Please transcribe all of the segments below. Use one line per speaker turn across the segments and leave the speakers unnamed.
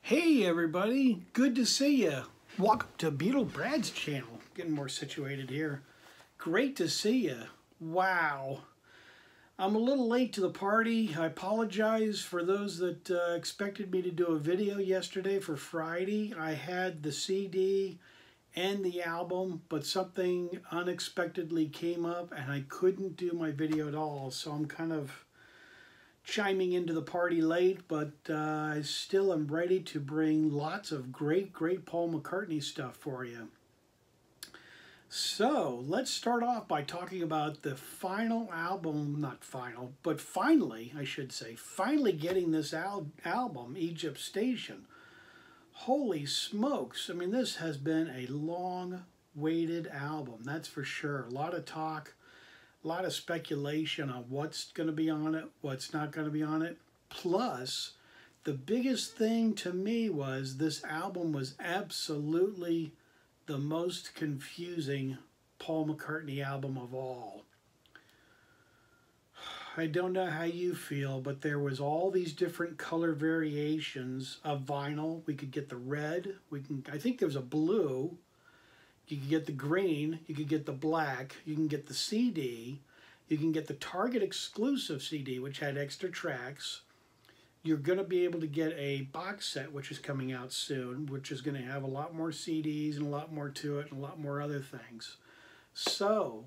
Hey everybody, good to see you. Welcome to Beetle Brad's channel. Getting more situated here. Great to see you. Wow. I'm a little late to the party. I apologize for those that expected me to do a video yesterday for Friday. I had the CD and the album, but something unexpectedly came up and I couldn't do my video at all. So I'm kind of chiming into the party late, but I still am ready to bring lots of great Paul McCartney stuff for you. So let's start off by talking about the final album, not final, but finally, I should say, finally getting this album, Egypt Station. Holy smokes, I mean, this has been a long-awaited album, that's for sure. A lot of talk, a lot of speculation on what's going to be on it, what's not going to be on it. Plus, the biggest thing to me was this album was absolutely the most confusing Paul McCartney album of all. I don't know how you feel, but there was all these different color variations of vinyl. We could get the red, I think there was a blue. You could get the green, you could get the black, you can get the CD, you can get the Target exclusive CD, which had extra tracks. You're going to be able to get a box set, which is coming out soon, which is going to have a lot more CDs and a lot more to it and a lot more other things. So,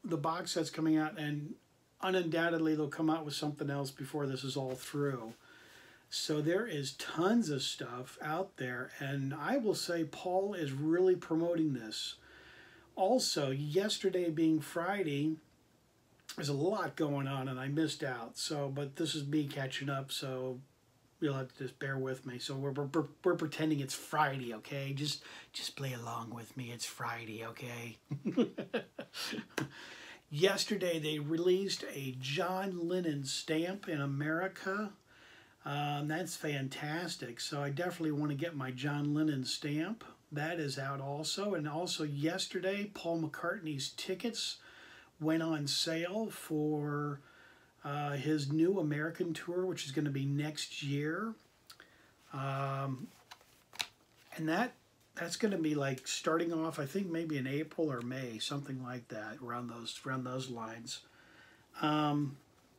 the box set's coming out, and undoubtedly they'll come out with something else before this is all through. So there is tons of stuff out there, and I will say Paul is really promoting this. Also, yesterday being Friday, there's a lot going on and I missed out. So, but this is me catching up, so you'll have to just bear with me. So we're pretending it's Friday, okay? Just play along with me. It's Friday, okay? Yesterday they released a John Lennon stamp in America. That's fantastic. So I definitely want to get my John Lennon stamp. That is out also. And also yesterday, Paul McCartney's tickets went on sale for his new American tour, which is going to be next year. And that's going to be like starting off, I think maybe in April or May, something like that, around those lines.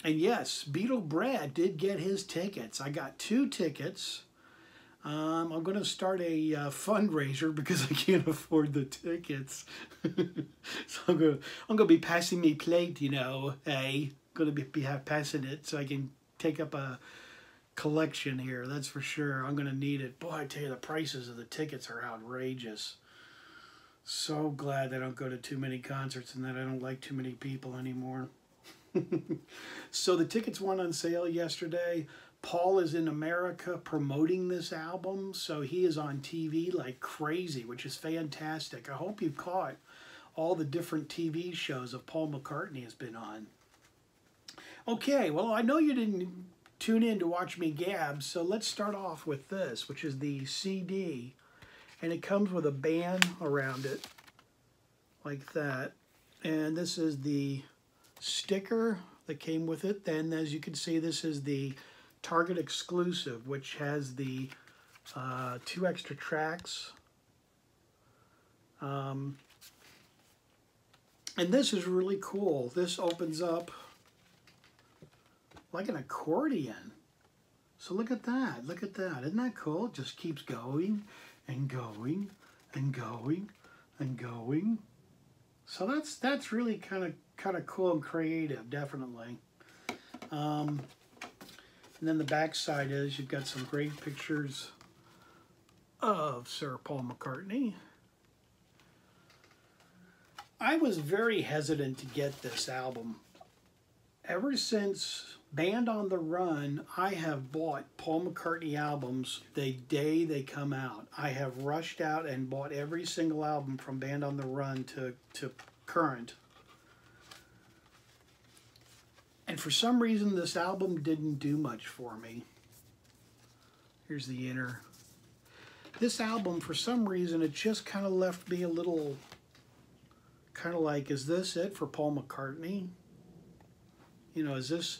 And yes, Beetle Brad did get his tickets. I got 2 tickets. I'm going to start a fundraiser because I can't afford the tickets. So I'm going to be passing me plate, you know. Hey, going to be passing it so I can take up a collection here. That's for sure. I'm going to need it. Boy, I tell you, the prices of the tickets are outrageous. So glad I don't go to too many concerts and that I don't like too many people anymore. So the tickets went on sale yesterday. Paul is in America promoting this album, so he is on TV like crazy, which is fantastic. I hope you've caught all the different TV shows that Paul McCartney has been on. Okay, well, I know you didn't tune in to watch me gab, so let's start off with this, which is the CD, and it comes with a band around it like that, and this is the sticker that came with it. Then, as you can see, this is the Target exclusive, which has the 2 extra tracks. And this is really cool. This opens up like an accordion. So look at that. Look at that. Isn't that cool? It just keeps going and going and going and going. So that's really kind of cool and creative, definitely. And then the back side is you've got some great pictures of Sir Paul McCartney. I was very hesitant to get this album. Ever since Band on the Run, I have bought Paul McCartney albums the day they come out. I have rushed out and bought every single album from Band on the Run to current. And for some reason, this album didn't do much for me. Here's the inner. This album, for some reason, it just kind of left me a little, kind of like, is this it for Paul McCartney? You know, is this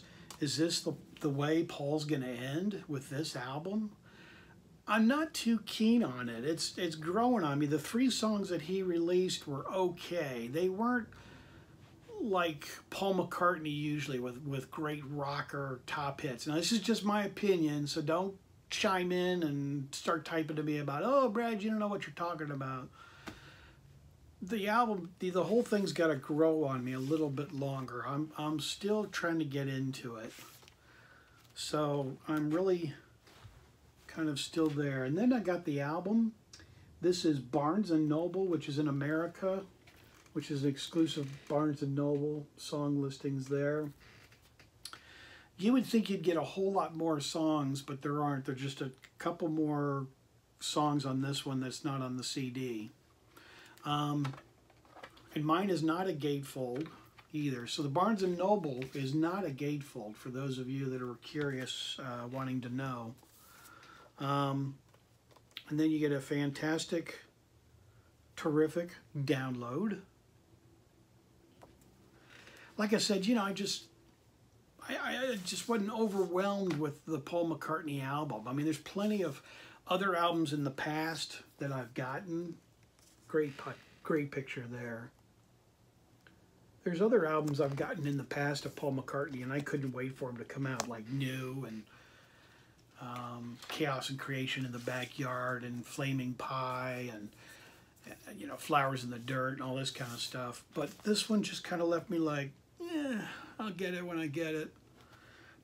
the way Paul's going to end with this album? I'm not too keen on it. It's growing on me. The 3 songs that he released were okay. They weren't like Paul McCartney usually with great rocker top hits. Now this is just my opinion, so don't chime in and start typing to me about, oh Brad, you don't know what you're talking about. The album, the whole thing's got to grow on me a little bit longer. I'm still trying to get into it, so I'm really kind of still there. And then I got the album. This is Barnes and Noble, which is in America, which is an exclusive Barnes and Noble song listings there. You would think you'd get a whole lot more songs, but there aren't. There's just a couple more songs on this one that's not on the CD. And mine is not a gatefold either. So the Barnes and Noble is not a gatefold, for those of you that are curious, wanting to know. And then you get a fantastic, terrific download. Like I said, you know, I just wasn't overwhelmed with the Paul McCartney album. I mean, there's plenty of other albums in the past that I've gotten. Great picture there. There's other albums I've gotten in the past of Paul McCartney, and I couldn't wait for them to come out, like New and Chaos and Creation in the Backyard and Flaming Pie and you know, Flowers in the Dirt and all this kind of stuff. But this one just kind of left me like, yeah, I'll get it when I get it.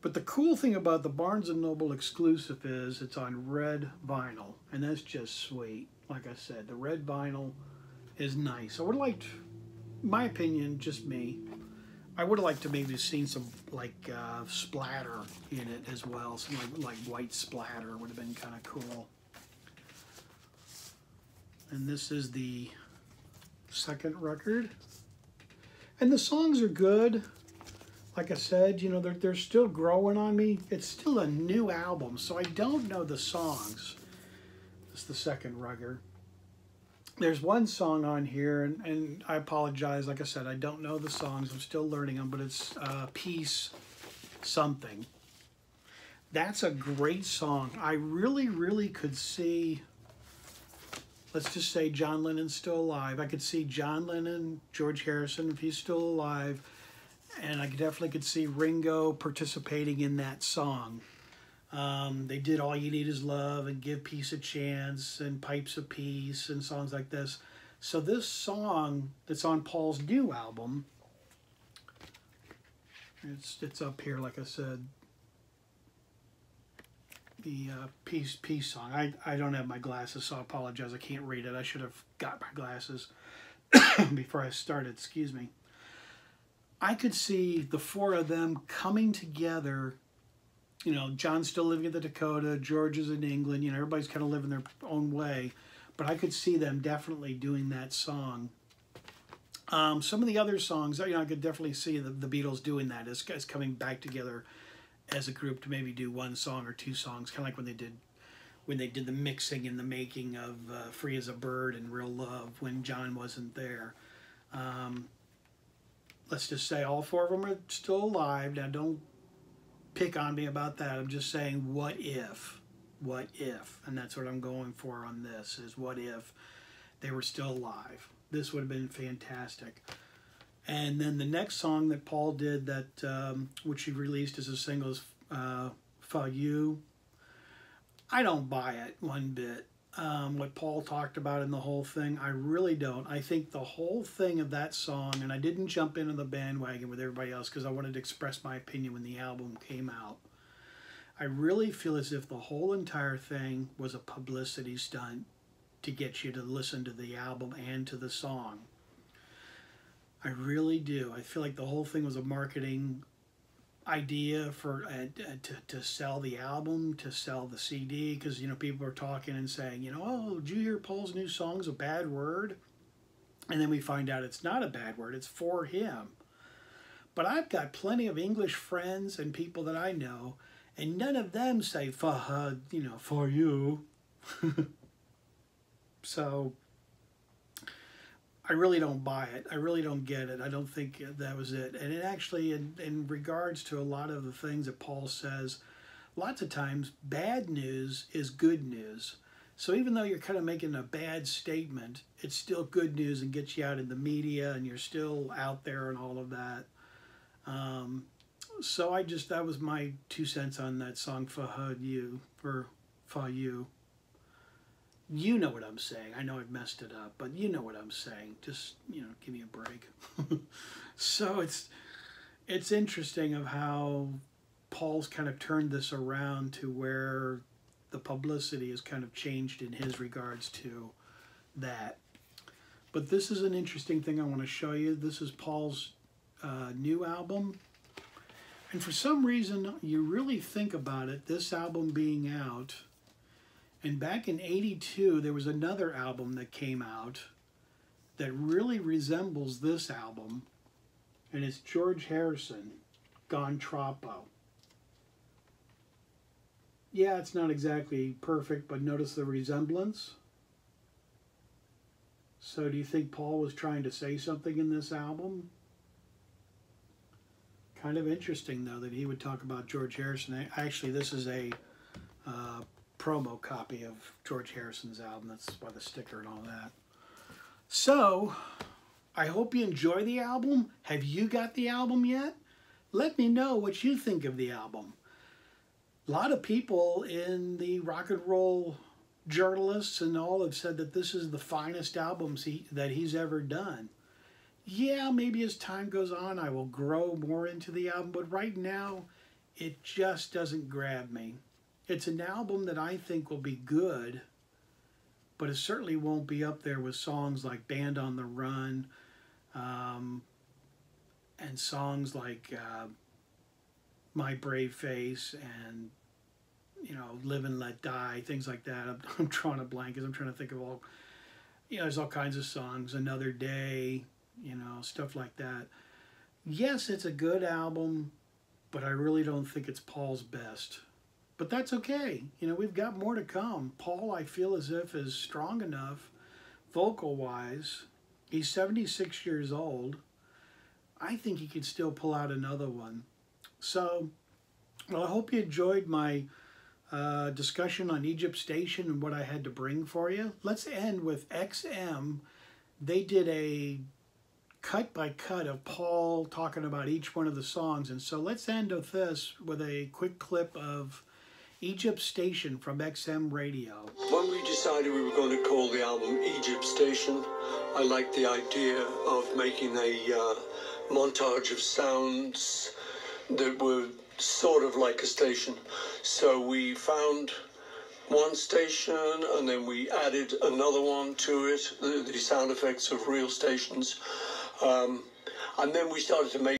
But the cool thing about the Barnes & Noble exclusive is it's on red vinyl, and that's just sweet. Like I said, the red vinyl is nice. I would have liked, my opinion, just me, I would have liked to maybe seen some like splatter in it as well. Some like white splatter would have been kind of cool. And this is the second record. And the songs are good. Like I said, you know, they're still growing on me. It's still a new album, so I don't know the songs. This is the second record. There's one song on here, and I apologize. Like I said, I don't know the songs. I'm still learning them, but it's Peace Something. That's a great song. I really could see, let's just say John Lennon's still alive. I could see John Lennon, George Harrison, if he's still alive, and I definitely could see Ringo participating in that song. They did All You Need Is Love and Give Peace a Chance and Pipes of Peace and songs like this. So this song that's on Paul's new album, it's up here, like I said, the Peace song. I don't have my glasses, so I apologize. I can't read it. I should have got my glasses before I started, excuse me. I could see the 4 of them coming together. You know, John's still living in the Dakota, George is in England, you know, everybody's kind of living their own way. But I could see them definitely doing that song. Some of the other songs, you know, I could definitely see the Beatles doing that, as coming back together as a group to maybe do 1 song or 2 songs, kind of like when they did the mixing and the making of Free as a Bird and Real Love when John wasn't there. Let's just say all 4 of them are still alive. Now, don't pick on me about that. I'm just saying, what if? What if? And that's what I'm going for on this, is what if they were still alive? This would have been fantastic. And then the next song that Paul did, that which he released as a single, is For You. I don't buy it one bit. What Paul talked about in the whole thing, I really don't. I think the whole thing of that song, and I didn't jump into the bandwagon with everybody else because I wanted to express my opinion when the album came out. I really feel as if the whole entire thing was a publicity stunt to get you to listen to the album and to the song. I really do. I feel like the whole thing was a marketing idea for to sell the album, to sell the CD, because, you know, people are talking and saying, you know, oh, did you hear Paul's new song's a bad word? And then we find out it's not a bad word, it's for him. But I've got plenty of English friends and people that I know, and none of them say you know, for you. So I really don't buy it. I really don't get it. I don't think that was it. And it actually, in regards to a lot of the things that Paul says, lots of times bad news is good news. So even though you're kind of making a bad statement, it's still good news and gets you out in the media and you're still out there and all of that. So that was my 2 cents on that song, For You. You know what I'm saying. I know I've messed it up, but you know what I'm saying. Just, give me a break. So it's interesting of how Paul's kind of turned this around to where the publicity has kind of changed in his regards to that. But this is an interesting thing I want to show you. This is Paul's new album. And for some reason, you really think about it, this album being out, and back in '82, there was another album that came out that really resembles this album, and it's George Harrison, Gone Troppo. Yeah, it's not exactly perfect, but notice the resemblance. So do you think Paul was trying to say something in this album? Kind of interesting, though, that he would talk about George Harrison. Actually, this is a promo copy of George Harrison's album. That's why the sticker and all that. So, I hope you enjoy the album. Have you got the album yet? Let me know what you think of the album. A lot of people in the rock and roll journalists and all have said that this is the finest albums that he's ever done. Yeah, maybe as time goes on, I will grow more into the album, but right now, it just doesn't grab me. It's an album that I think will be good, but it certainly won't be up there with songs like Band on the Run, and songs like My Brave Face and, Live and Let Die, things like that. I'm drawing a blank because I'm trying to think of all, there's all kinds of songs, Another Day, stuff like that. Yes, it's a good album, but I really don't think it's Paul's best. But that's okay. We've got more to come. Paul, I feel as if, is strong enough, vocal-wise. He's 76 years old. I think he could still pull out another one. So, well, I hope you enjoyed my discussion on Egypt Station and what I had to bring for you. Let's end with XM. They did a cut by cut of Paul talking about each one of the songs. And so let's end with this, with a quick clip of Egypt Station from XM Radio.
When we decided we were going to call the album Egypt Station, I liked the idea of making a montage of sounds that were sort of like a station. So we found one station and then we added another one to it, the sound effects of real stations. And then we started to make